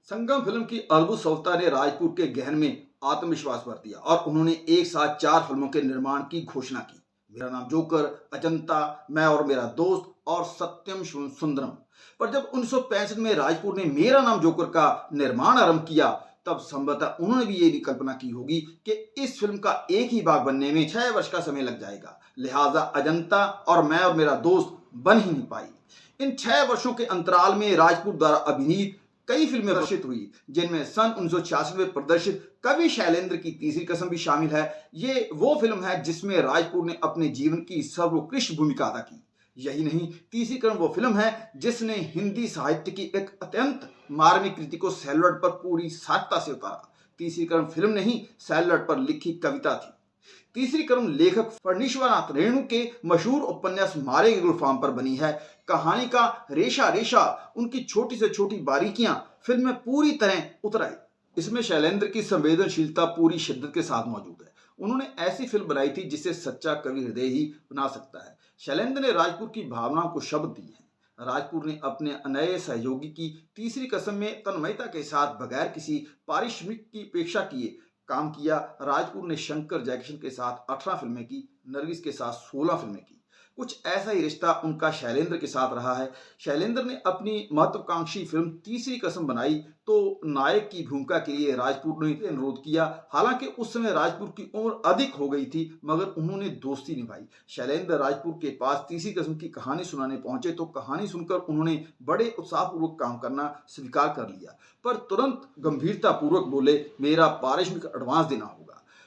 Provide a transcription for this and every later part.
संगम film की अद्भुत सफलता ने राजपूत के गहन में आत्मविश्वास भर दिया और उन्होंने एक साथ 4 फिल्मों के निर्माण की घोषणा की। मेरा नाम जोकर, अजंता, मैं और मेरा दोस्त और सत्यम सुंदरम। पर जब 1965 में राजपूत ने मेरा नाम जोकर का निर्माण आरंभ किया, तब संभवतः उन्होंने भी ये कल्पना की होगी कि इस फिल्म का एक ही भाग बनने में 6 वर्ष का समय लग जाएगा। लिहाजा अजंता और मेरा दोस्त बन ही नहीं पाई। इन 6 वर्षों के अंतराल में राजपूत द्वारा अभिनीत कई फिल्में प्रदर्शित हुई, जिनमें सन 1966 में प्रदर्शित कवि शैलेंद्र की तीसरी कसम भी शामिल है। ये वो फिल्म है जिसमें राजपूत ने अपने जीवन की सर्वोत्कृष्ट भूमिका अदा की। यही नहीं, तीसरी कसम वो फिल्म है जिसने हिंदी साहित्य की एक अत्यंत मार्मिक कृति को सैलुलॉइड पर पूरी सार्थकता से उतारा। तीसरी कसम फिल्म नहीं, सैलुलॉइड पर लिखी कविता थी। तीसरी कलम लेखक फणीश्वरनाथ रेणु के मशहूर उपन्यास मारे के गुलफाम पर बनी है। कहानी का रेशा रेशा, उनकी छोटी से छोटी बारीकियां फिल्म में पूरी तरह उतर आई। इसमें शैलेंद्र की संवेदनशीलता पूरी शिद्दत के साथ मौजूद है। उन्होंने ऐसी फिल्म बनाई थी जिसे सच्चा कवि हृदय ही बना सकता है। शैलेंद्र ने राजपूत की भावनाओं को शब्द दिए हैं। राजपूत ने अपने नए सहयोगी की तीसरी कसम में तन्मयता के साथ बगैर किसी पारिश्रमिक की अपेक्षा किए काम किया। राजपूत ने शंकर जयकिशन के साथ 18 फिल्में की, नरगिस के साथ 16 फिल्में की। कुछ ऐसा ही रिश्ता उनका शैलेंद्र के साथ रहा है। शैलेंद्र ने अपनी महत्वाकांक्षी फिल्म तीसरी कसम बनाई तो नायक की भूमिका के लिए राजपूत ने अनुरोध किया। हालांकि उस समय राजपूत की उम्र अधिक हो गई थी, मगर उन्होंने दोस्ती निभाई। शैलेंद्र राजपूत के पास तीसरी कसम की कहानी सुनाने पहुंचे तो कहानी सुनकर उन्होंने बड़े उत्साहपूर्वक काम करना स्वीकार कर लिया, पर तुरंत गंभीरतापूर्वक बोले, मेरा पारिश्रमिक एडवांस देना होगा।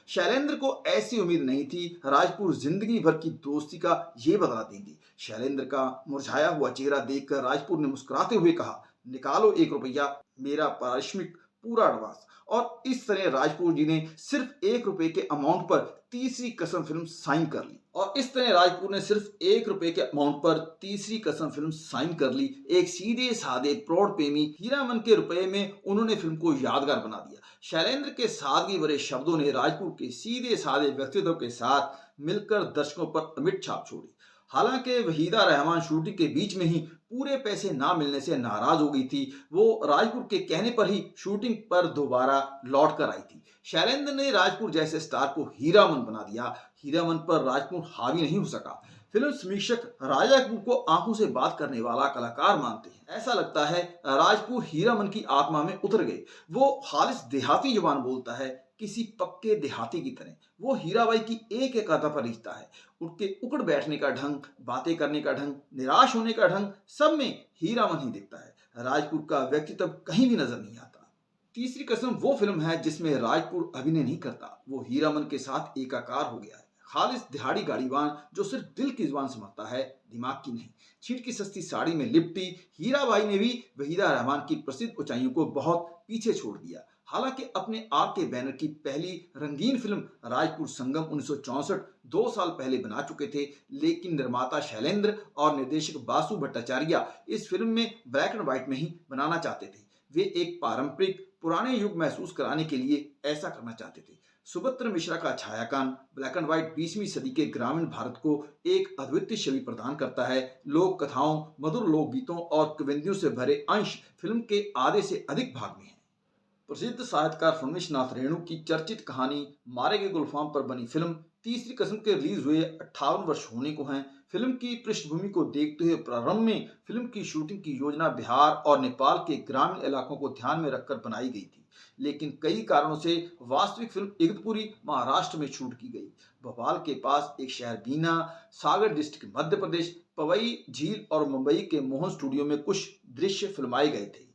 शैलेंद्र को ऐसी उम्मीद नहीं थी राजपूत जिंदगी भर की दोस्ती का ये बदला देंगे। शैलेंद्र का मुरझाया हुआ चेहरा देखकर राजपूत ने मुस्कुराते हुए कहा, निकालो 1 रुपया, मेरा पारिश्रमिक पूरा एडवांस। और इस तरह राजपूत जी ने सिर्फ 1 रुपए के अमाउंट पर तीसरी कसम फिल्म साइन कर ली। एक सीधे साधे प्रौढ़ प्रेमी हीरामन के रुपए में उन्होंने फिल्म को यादगार बना दिया। शैलेंद्र के सादगी भरे शब्दों ने राजपूत के सीधे साधे व्यक्तित्व के साथ मिलकर दर्शकों पर अमिट छाप छोड़ी। हालांकि वहीदा रहमान शूटिंग के बीच में ही पूरे पैसे ना मिलने से नाराज हो गई थी। वो राजपूत के कहने पर ही शूटिंग पर दोबारा लौट कर आई थी। शैलेंद्र ने राजपूत जैसे स्टार को हीरामन बना दिया। हीरामन पर राजपूत हावी नहीं हो सका। फिल्म समीक्षक राजा कपूर को आंखों से बात करने वाला कलाकार मानते हैं। ऐसा लगता है राजपूत हीरामन की आत्मा में उतर गए। वो खालिस देहाती जुबान बोलता है, किसी पक्के देहाती की तरह। वो हीराबाई की एक एक अदा पर रिश्ता है। उनके उकड़ बैठने का ढंग, बातें करने का ढंग, निराश होने का ढंग, सब में हीरामन ही दिखता है। राजपूत का व्यक्तित्व कहीं भी नजर नहीं आता। तीसरी कसम वो फिल्म है जिसमें राजपूत अभिनय नहीं करता, वो हीरामन के साथ एकाकार हो गया है। खालिस दिहाड़ी गाड़ीवान जो सिर्फ दिल की जुबान समझता है, दिमाग की नहीं। छीट की सस्ती साड़ी में लिपटी हीराबाई ने भी वहीदा रहमान की प्रसिद्ध ऊंचाइयों को बहुत पीछे छोड़ दिया। हालांकि अपने आग के बैनर की पहली रंगीन फिल्म राजपूत संगम 1964 2 साल पहले बना चुके थे, लेकिन निर्माता शैलेंद्र और निर्देशक बासु भट्टाचार्य इस फिल्म में ब्लैक एंड व्हाइट में ही बनाना चाहते थे। वे एक पारंपरिक पुराने युग महसूस कराने के लिए ऐसा करना चाहते थे। सुभद्र मिश्रा का छायाकान ब्लैक एंड व्हाइट 20वीं सदी के ग्रामीण भारत को एक अद्वितीय छवि प्रदान करता है। लोक कथाओं, मधुर लोकगीतों और कविंदियों से भरे अंश फिल्म के आधे से अधिक भाग में है। प्रसिद्ध साहित्यकार फणीश्वरनाथ रेणु की चर्चित कहानी मारे गए गुलफाम पर बनी फिल्म तीसरी कसम के रिलीज हुए 58 वर्ष होने को हैं। फिल्म की पृष्ठभूमि को देखते हुए प्रारंभ में फिल्म की शूटिंग की योजना बिहार और नेपाल के ग्रामीण इलाकों को ध्यान में रखकर बनाई गई थी, लेकिन कई कारणों से वास्तविक फिल्म इगतपुरी महाराष्ट्र में शूट की गई। भोपाल के पास एक शहर बीना, सागर डिस्ट्रिक्ट मध्य प्रदेश, पवई झील और मुंबई के मोहन स्टूडियो में कुछ दृश्य फिल्माए गए थे।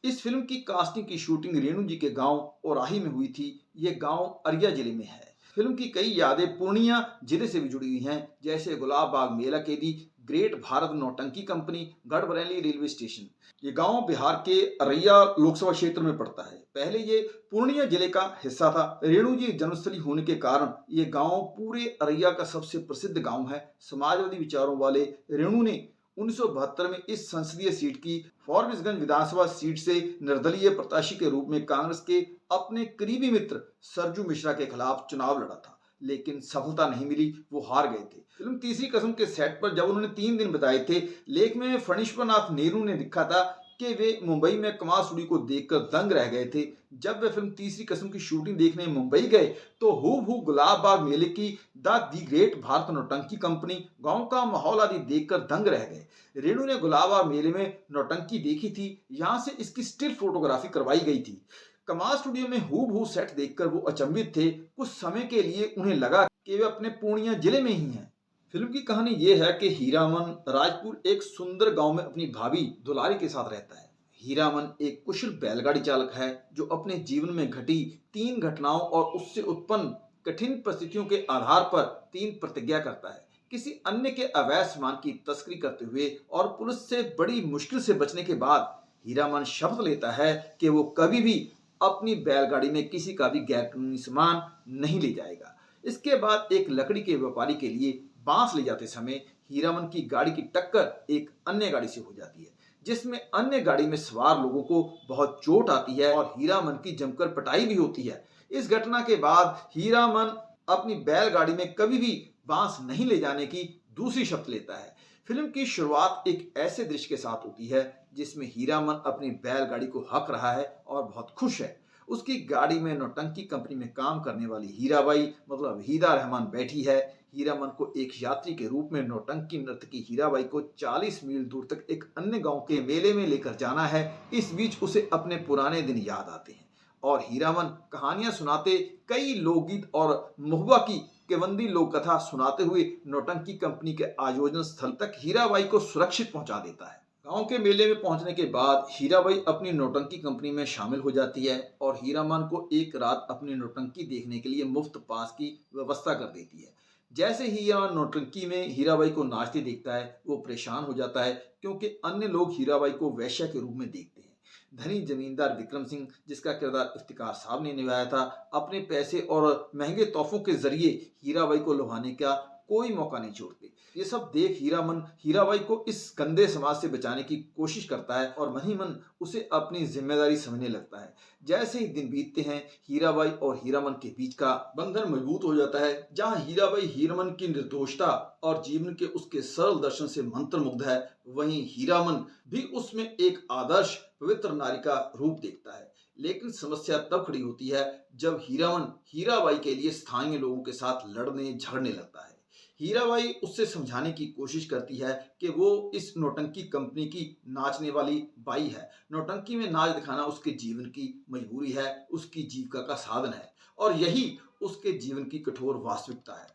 इस फिल्म की कास्टिंग की शूटिंग रेणु जी के गांव ओराही में हुई थी। यह गांव अरिया जिले में है। फिल्म की कई यादें पूर्णिया जिले से भी जुड़ी हुई हैं, जैसे गुलाब बाग मेला केदी, ग्रेट भारत नौटंकी कंपनी, गढ़बरेली रेलवे स्टेशन। ये गांव बिहार के अररिया लोकसभा क्षेत्र में पड़ता है। पहले ये पूर्णिया जिले का हिस्सा था। रेणु जी जन्मस्थली होने के कारण ये गांव पूरे अररिया का सबसे प्रसिद्ध गांव है। समाजवादी विचारों वाले रेणु ने 1972 में इस संसदीय सीट की फॉरबिसगंज विधानसभा सीट से निर्दलीय प्रत्याशी के रूप में कांग्रेस के अपने करीबी मित्र सरजू मिश्रा के खिलाफ चुनाव लड़ा था, लेकिन सफलता नहीं मिली। वो हार गए थे। फिल्म तीसरी कसम के सेट पर जब उन्होंने 3 दिन बिताए थे, लेख में फणीश्वरनाथ नेहरू ने लिखा था कि वे मुंबई में कमाल स्टूडियो को देखकर दंग रह गए थे। जब वे फिल्म तीसरी कसम की शूटिंग देखने मुंबई गए तो हूबहू गुलाब बाग मेले की दी ग्रेट भारत नौटंकी कंपनी, गांव का माहौल आदि देखकर दंग रह गए। रेणु ने गुलाब बाग मेले में नौटंकी देखी थी, यहाँ से इसकी स्टिल फोटोग्राफी करवाई गई थी। कमाल स्टूडियो में हूबहू सेट देखकर वो अचंभित थे। कुछ समय के लिए उन्हें लगा कि वे अपने पूर्णिया जिले में ही हैं। फिल्म की कहानी ये है कि हीरामन राजपुर एक सुंदर गांव में अपनी भाभी दुलारी के साथ रहता है। हीरामन एक कुशल बैलगाड़ी चालक है जो अपने जीवन में घटी 3 घटनाओं और उससे उत्पन्न कठिन परिस्थितियों के आधार पर 3 प्रतिज्ञा करता है। किसी अन्य के अवैध सामान की तस्करी करते हुए और पुलिस से बड़ी मुश्किल से बचने के बाद हीरामन शपथ लेता है कि वो कभी भी अपनी बैलगाड़ी में किसी का भी गैरकानूनी सामान नहीं ले जाएगा। इसके बाद एक लकड़ी के व्यापारी के लिए बांस ले जाते समय हीरामन की गाड़ी की टक्कर एक अन्य गाड़ी से हो जाती है, जिसमें अन्य गाड़ी में सवार लोगों को बहुत चोट आती है और हीरामन की जमकर पिटाई भी होती है। इस घटना के बाद हीरामन अपनी बैलगाड़ी में कभी भी बांस नहीं ले जाने की दूसरी शर्त लेता है। फिल्म की शुरुआत एक ऐसे दृश्य के साथ होती है जिसमें हीरामन अपनी बैलगाड़ी को हक रहा है और बहुत खुश है। उसकी गाड़ी में नौटंकी कंपनी में काम करने वाली हीराबाई मतलब हीरा रहमान बैठी है। हीरामन को एक यात्री के रूप में नौटंकी नर्तकी हीराबाई को 40 मील दूर तक एक अन्य गांव के मेले में लेकर जाना है। इस बीच उसे अपने पुराने दिन याद आते हैं और हीरामन कहानियां सुनाते, कई लोकगीत और महुआ की केवंदी लोक कथा सुनाते हुए नौटंकी कंपनी के आयोजन स्थल तक हीराबाई को सुरक्षित पहुंचा देता है। गांव के मेले में पहुंचने के बाद हीराबाई अपनी नौटंकी कंपनी में शामिल हो जाती है और हीरामन को एक रात अपनी नौटंकी देखने के लिए मुफ्त पास की व्यवस्था कर देती है। जैसे ही हीरामन नौटंकी में हीराबाई को नाचते देखता है, वो परेशान हो जाता है क्योंकि अन्य लोग हीराबाई को वेश्या के रूप में देखते हैं। धनी जमींदार विक्रम सिंह, जिसका किरदार इफ्तिकार साहब ने निभाया था, अपने पैसे और महंगे तोहफों के जरिए हीराबाई को लुभाने का कोई मौका नहीं छोड़ते। ये सब देख हीरामन हीराबाई को इस गंदे समाज से बचाने की कोशिश करता है और मन ही मन उसे अपनी जिम्मेदारी समझने लगता है। जैसे ही दिन बीतते हैं, हीराबाई और हीरामन के बीच का बंधन मजबूत हो जाता है। जहां हीराबाई हीरामन की निर्दोषता और जीवन के उसके सरल दर्शन से मंत्रमुग्ध है, वहीं हीरामन भी उसमें एक आदर्श पवित्र नारी का रूप देखता है। लेकिन समस्या तब खड़ी होती है जब हीरामन हीराबाई के लिए स्थानीय लोगों के साथ लड़ने झगड़ने लगता है। हीराबाई उससे समझाने की कोशिश करती है कि वो इस नौटंकी कंपनी की नाचने वाली बाई है। नौटंकी में नाच दिखाना उसके जीवन की मजबूरी है, उसकी जीविका का साधन है और यही उसके जीवन की कठोर वास्तविकता है।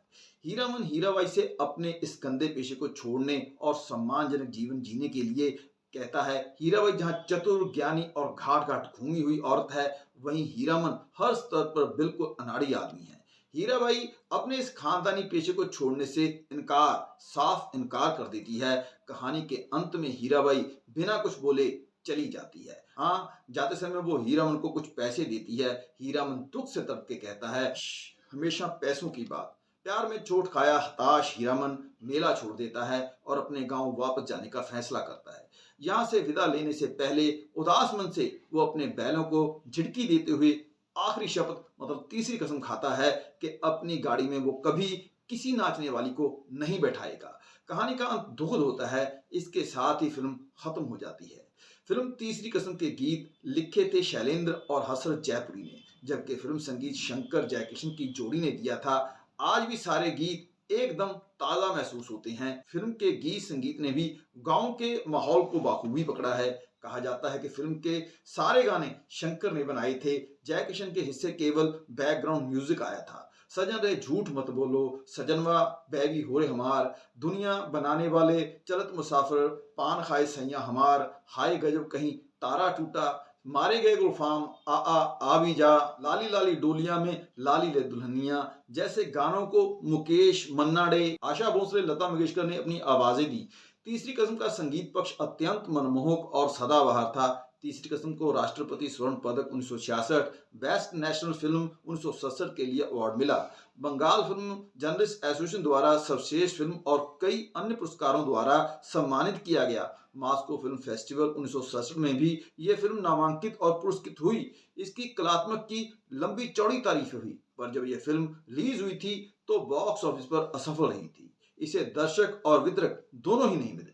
हीरामन हीराबाई से अपने इस गंदे पेशे को छोड़ने और सम्मानजनक जीवन जीने के लिए कहता है। हीराबाई जहाँ चतुर, ज्ञानी और घाट घाट घूमी हुई औरत है, वहीं हीरामन हर स्तर पर बिल्कुल अनाड़ी आदमी है। हीराबाई अपने इस खानदानी पेशे को छोड़ने से साफ इनकार कर देती है। कहानी के अंत में हीराबाई बिना कुछ बोले चली जाती है। हाँ, जाते समय वो हीरामन को कुछ पैसे देती है। हीरामन दुख से तड़प के कहता है, हमेशा पैसों की बात। प्यार में चोट खाया हताश हीरामन मेला छोड़ देता है और अपने गांव वापस जाने का फैसला करता है। यहाँ से विदा लेने से पहले उदास मन से वो अपने बैलों को झिड़की देते हुए आखिरी शपथ मतलब तीसरी कसम खाता है कि अपनी गाड़ी में वो कभी किसी नाचने वाली को नहीं बैठाएगा। कहानी का अंत दुखद होता है। इसके साथ ही फिल्म खत्म हो जाती है। फिल्म तीसरी कसम के गीत लिखे थे शैलेंद्र और हसरत जयपुरी ने, जबकि फिल्म संगीत शंकर जयकिशन की जोड़ी ने दिया था। आज भी सारे गीत एकदम ताज़ा महसूस होते हैं। फिल्म के गीत संगीत ने भी गांव के माहौल को बाखूबी पकड़ा है। कहा जाता है कि फिल्म के सारे गाने शंकर ने बनाए थे। जयकिशन के हिस्से केवल बैकग्राउंड म्यूजिक आया था। सजन रे झूठ मत बोलो, सजनवा बैगी हो रे हमार, दुनिया बनाने वाले, चलत मुसाफिर, पान खाए सैया हमार, हाय गजब कहीं तारा टूटा, मारे गए गुलफाम, आ भी जा, लाली लाली डोलिया में लाली ले दुल्हनिया जैसे गानों को मुकेश, मन्ना डे, आशा भोसले, लता मंगेशकर ने अपनी आवाजें दी। तीसरी कसम का संगीत पक्ष अत्यंत मनमोहक और सदाबहार था। तीसरी कसम को राष्ट्रपति स्वर्ण पदक 1966, बेस्ट नेशनल फिल्म 1967 के लिए अवार्ड मिला। बंगाल फिल्म जर्नलिस्ट एसोसिएशन द्वारा सर्वश्रेष्ठ फिल्म और कई अन्य पुरस्कारों द्वारा सम्मानित किया गया। मास्को फिल्म फेस्टिवल 1967 में भी यह फिल्म नामांकित और पुरस्कृत हुई। इसकी कलात्मक की लंबी चौड़ी तारीफ हुई, पर जब यह फिल्म रिलीज हुई थी तो बॉक्स ऑफिस पर असफल रही थी। इसे दर्शक और वितरक दोनों ही नहीं मिले।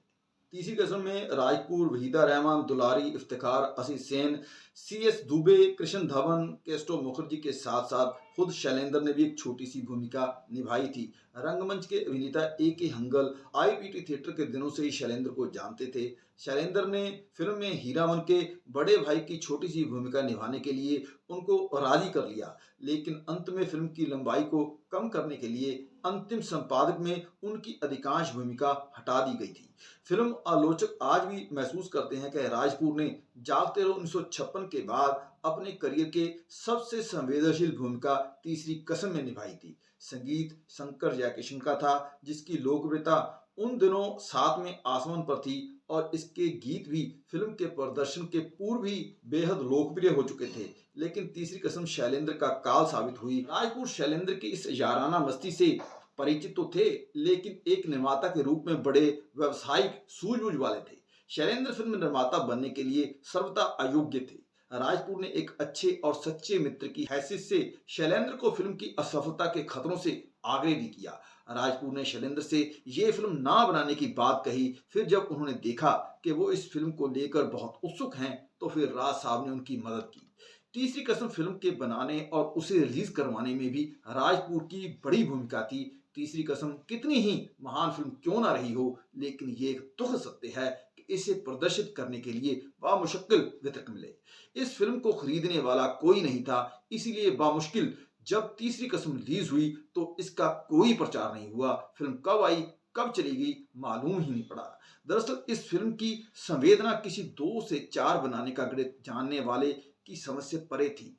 तीसरी कसम में राज कपूर, वहीदा रहमान, दुलारी, इफ्तिखार, असीस सेन, CS दुबे, कृष्ण धवन, केस्टो मुखर्जी के साथ साथ खुद शैलेंद्र ने भी एक छोटी सी भूमिका निभाई थी। रंगमंच के अभिनेता A.K. हंगल IPT थिएटर के दिनों से ही शैलेंद्र को जानते थे। शैलेंद्र ने फिल्म में हीरामन के बड़े भाई की छोटी सी भूमिका निभाने के लिए उनको राजी कर लिया, लेकिन अंत में फिल्म की लंबाई को कम करने के लिए अंतिम संपादक में उनकी अधिकांश भूमिका हटा दी गई थी। फिल्म आलोचक आज भी महसूस करते हैं कि राज कपूर ने जागते रहो 1956 के बाद अपने करियर के सबसे संवेदनशील भूमिका तीसरी कसम में निभाई थी। संगीत शंकर जयकिशन का था, जिसकी लोकप्रियता उन दिनों साथ में आसमान पर थी और इसके गीत भी फिल्म के प्रदर्शन के पूर्व ही बेहद लोकप्रिय हो चुके थे। लेकिन तीसरी कसम शैलेंद्र का काल साबित हुई। राज कपूर शैलेंद्र की इस याराना मस्ती से परिचित तो थे, लेकिन एक निर्माता के रूप में बड़े व्यावसायिक सूझबूझ वाले थे। शैलेंद्र फिल्म निर्माता बनने के लिए सर्वथा अयोग्य थे। राज कपूर ने एक अच्छे और सच्चे मित्र की हैसियत से शैलेंद्र को फिल्म की असफलता के खतरों से आगाह भी किया। राज कपूर ने शैलेंद्र से ये फिल्म ना बनाने की बात कही। फिर जब उन्होंने देखा कि वो इस फिल्म को लेकर बहुत उत्सुक हैं, तो फिर राज साहब ने उनकी मदद की। तीसरी कसम फिल्म के बनाने और उसे रिलीज करवाने में भी राज कपूर की बड़ी भूमिका थी। तीसरी कसम कितनी ही महान फिल्म क्यों ना रही हो, लेकिन ये एक दुखद सत्य है कि इसे प्रदर्शित करने के लिए बामुश्किल वितरक मिले। इस फिल्म को खरीदने वाला कोई नहीं था, इसीलिए बामुश्किल जब तीसरी कसम रिलीज हुई तो इसका कोई प्रचार नहीं हुआ। फिल्म कब आई कब चली गई मालूम ही नहीं पड़ा। दरअसल इस फिल्म की संवेदना किसी 2 से 4 बनाने का गणित जानने वाले की समझ से परे थी।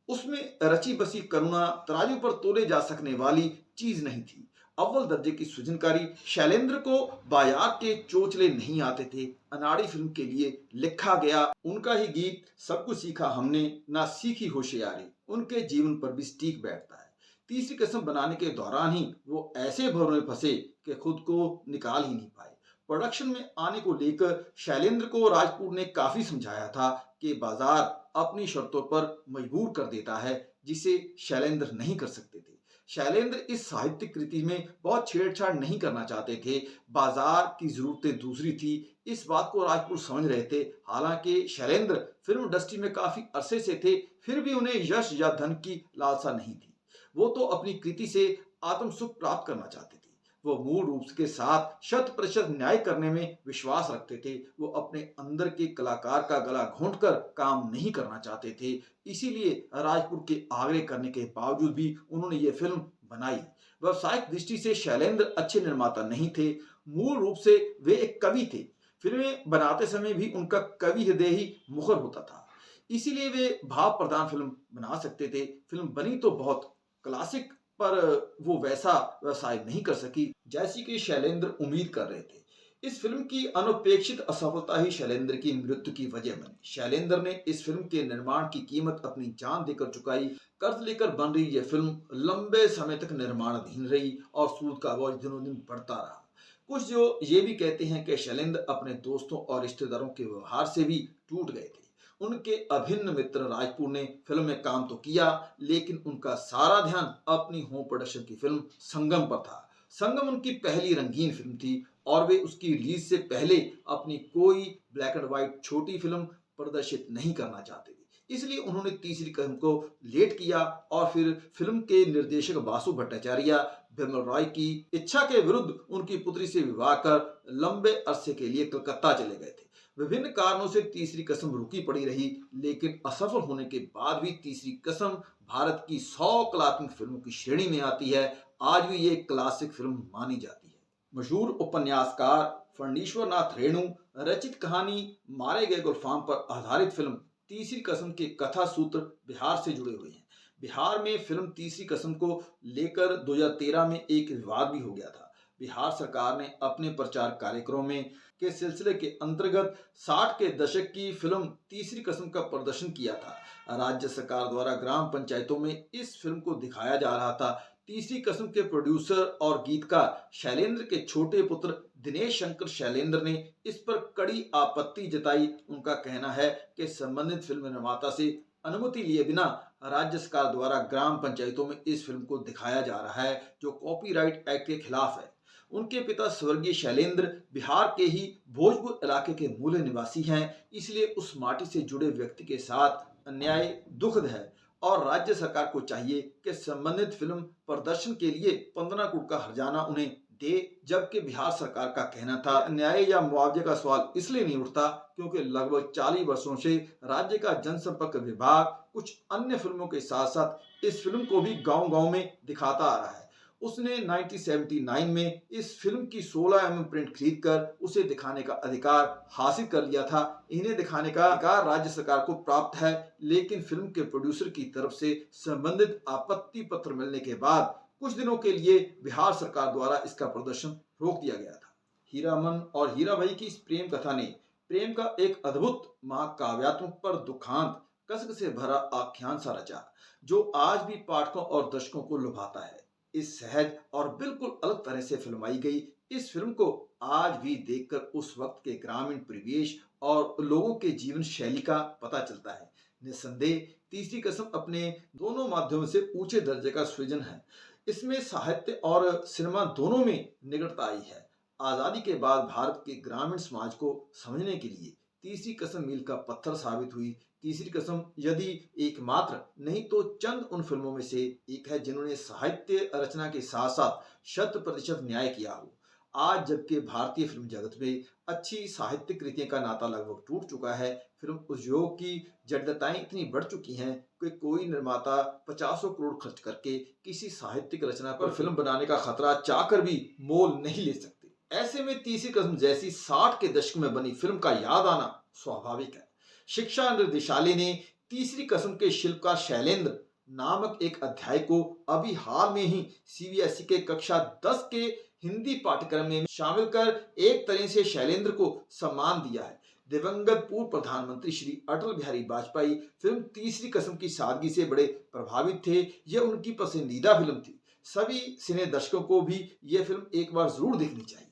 उसमें रची बसी करुणा तराजू पर तोले जा सकने वाली चीज नहीं थी। अव्वल दर्जे की सृजनकारी शैलेंद्र को बाजार के चोचले नहीं आते थे। अनाड़ी फिल्म के लिए लिखा गया उनका ही गीत सब कुछ सीखा हमने ना सीखी होशियारी उनके जीवन पर भी सटीक बैठता है। तीसरी कसम बनाने के दौरान ही वो ऐसे भंवर में फंसे कि खुद को निकाल ही नहीं पाए। प्रोडक्शन में आने को लेकर शैलेंद्र को राज कपूर ने काफी समझाया था कि बाजार अपनी शर्तों पर मजबूर कर देता है, जिसे शैलेंद्र नहीं कर सकते थे। शैलेंद्र इस साहित्यिक कृति में बहुत छेड़छाड़ नहीं करना चाहते थे। बाजार की जरूरतें दूसरी थी, इस बात को राज कपूर समझ रहे थे। हालांकि शैलेंद्र फिल्म इंडस्ट्री में काफी अरसे से थे, फिर भी उन्हें यश या धन की लालसा नहीं थी। वो तो अपनी कृति से आत्म सुख प्राप्त करना चाहते थे। वो मूल रूप के साथ 100% न्याय करने में विश्वास रखते थे। वो अपने अंदर के कलाकार का गला घोंटकर काम नहीं करना चाहते थे। इसीलिए राजपुर के आग्रह करने के बावजूद भी उन्होंने ये फिल्म बनाई। व्यवसायिक दृष्टि से शैलेंद्र अच्छे निर्माता नहीं थे, मूल रूप से वे एक कवि थे। फिल्में बनाते समय भी उनका कवि हृदय ही मुखर होता था, इसीलिए वे भाव प्रधान फिल्म बना सकते थे। फिल्म बनी तो बहुत क्लासिक, पर वो वैसा व्यवसाय नहीं कर सकी जैसी कि शैलेंद्र उम्मीद कर रहे थे। इस फिल्म की अनपेक्षित असफलता ही शैलेंद्र की मृत्यु की वजह बनी। शैलेंद्र ने इस फिल्म के निर्माण की कीमत अपनी जान देकर चुकाई। कर्ज लेकर बन रही यह फिल्म लंबे समय तक निर्माणाधीन रही और सूद का बोझ दिनों दिन बढ़ता रहा। कुछ जो ये भी कहते हैं कि शैलेंद्र अपने दोस्तों और रिश्तेदारों के व्यवहार से भी टूट गए थे। उनके अभिन्न मित्र राज कपूर ने फिल्म में काम तो किया, लेकिन उनका सारा ध्यान अपनी होम प्रोडक्शन की फिल्म संगम पर था। संगम उनकी पहली रंगीन फिल्म थी और वे उसकी रिलीज से पहले अपनी कोई ब्लैक एंड व्हाइट छोटी फिल्म प्रदर्शित नहीं करना चाहते थे। इसलिए उन्होंने तीसरी फिल्म को लेट किया और फिर फिल्म के निर्देशक बासु भट्टाचार्य बिमल रॉय की इच्छा के विरुद्ध उनकी पुत्री से विवाह कर लंबे अरसे के लिए कलकत्ता चले गए थे। विभिन्न कारणों से तीसरी कसम रुकी पड़ी रही, लेकिन असफल होने के बाद भी तीसरी कसम भारत की 100 कलात्मक फिल्मों की श्रेणी में आती है। आज भी ये क्लासिक फिल्म मानी जाती है। मशहूर उपन्यासकार फणीश्वर नाथ रेणु रचित कहानी मारे गए गुलफाम पर आधारित फिल्म तीसरी कसम के कथा सूत्र बिहार से जुड़े हुए हैं। बिहार में फिल्म तीसरी कसम को लेकर 2013 में एक विवाद भी हो गया था। बिहार सरकार ने अपने प्रचार कार्यक्रम में के सिलसिले के अंतर्गत 60 के दशक की फिल्म तीसरी कसम का प्रदर्शन किया था। राज्य सरकार द्वारा ग्राम पंचायतों में इस फिल्म को दिखाया जा रहा था। तीसरी कसम के प्रोड्यूसर और गीतकार शैलेंद्र के छोटे पुत्र दिनेश शंकर शैलेंद्र ने इस पर कड़ी आपत्ति जताई। उनका कहना है कि संबंधित फिल्म निर्माता से अनुमति लिए बिना राज्य सरकार द्वारा ग्राम पंचायतों में इस फिल्म को दिखाया जा रहा है, जो कॉपीराइट एक्ट के खिलाफ है। उनके पिता स्वर्गीय शैलेंद्र बिहार के ही भोजपुर इलाके के मूल निवासी हैं, इसलिए उस माटी से जुड़े व्यक्ति के साथ अन्याय दुखद है और राज्य सरकार को चाहिए कि संबंधित फिल्म प्रदर्शन के लिए 15 करोड़ का हर्जाना उन्हें दे। जबकि बिहार सरकार का कहना था न्याय या मुआवजे का सवाल इसलिए नहीं उठता क्योंकि लगभग 40 वर्षों से राज्य का जनसंपर्क विभाग कुछ अन्य फिल्मों के साथ साथ इस फिल्म को भी गांव-गांव में दिखाता आ रहा है। उसने 1979 में इस फिल्म की 16 प्रिंट खरीद कर उसे दिखाने का अधिकार हासिल कर लिया था। इन्हें दिखाने का अधिकार राज्य सरकार को प्राप्त है, लेकिन फिल्म के प्रोड्यूसर की तरफ से संबंधित आपत्ति पत्र मिलने के बाद कुछ दिनों के लिए बिहार सरकार द्वारा इसका प्रदर्शन रोक दिया गया था। हीरामन और हीराबाई की इस प्रेम कथा ने प्रेम का एक अद्भुत महाकाव्यात्मक पर दुखांत कसक से भरा आख्यान सा रचा, जो आज भी पाठकों और दर्शकों को लुभाता है। इस सहज और बिल्कुल अलग तरह से फिल्माई गई इस फिल्म को आज भी देखकर उस वक्त के ग्रामीण परिवेश और लोगों के जीवन शैली का पता चलता है। निस्संदेह तीसरी कसम अपने दोनों माध्यमों से ऊंचे दर्जे का सृजन है। इसमें साहित्य और सिनेमा दोनों में निकटता आई है। आजादी के बाद भारत के ग्रामीण समाज को समझने के लिए तीसरी कसम मील का पत्थर साबित हुई। तीसरी कसम यदि एकमात्र नहीं तो चंद उन फिल्मों में से एक है जिन्होंने साहित्य रचना के साथ साथ 100% न्याय किया हो। आज जबकि भारतीय फिल्म जगत में अच्छी साहित्यिक कृतियों का नाता लगभग टूट चुका है, फिल्म उद्योग की जटिलताएं इतनी बढ़ चुकी हैं कि कोई निर्माता 50 करोड़ खर्च करके किसी साहित्यिक रचना पर फिल्म बनाने का खतरा चाहकर भी मोल नहीं ले सकते। ऐसे में तीसरी कसम जैसी 60 के दशक में बनी फिल्म का याद आना स्वाभाविक है। शिक्षा निर्देशालय ने तीसरी कसम के शिल्पकार शैलेंद्र नामक एक अध्याय को अभी हाल में ही सीबीएसई के कक्षा 10 के हिंदी पाठ्यक्रम में शामिल कर एक तरह से शैलेंद्र को सम्मान दिया है। दिवंगत पूर्व प्रधानमंत्री श्री अटल बिहारी वाजपेयी फिल्म तीसरी कसम की सादगी से बड़े प्रभावित थे। यह उनकी पसंदीदा फिल्म थी। सभी सिने दर्शकों को भी यह फिल्म एक बार जरूर देखनी चाहिए।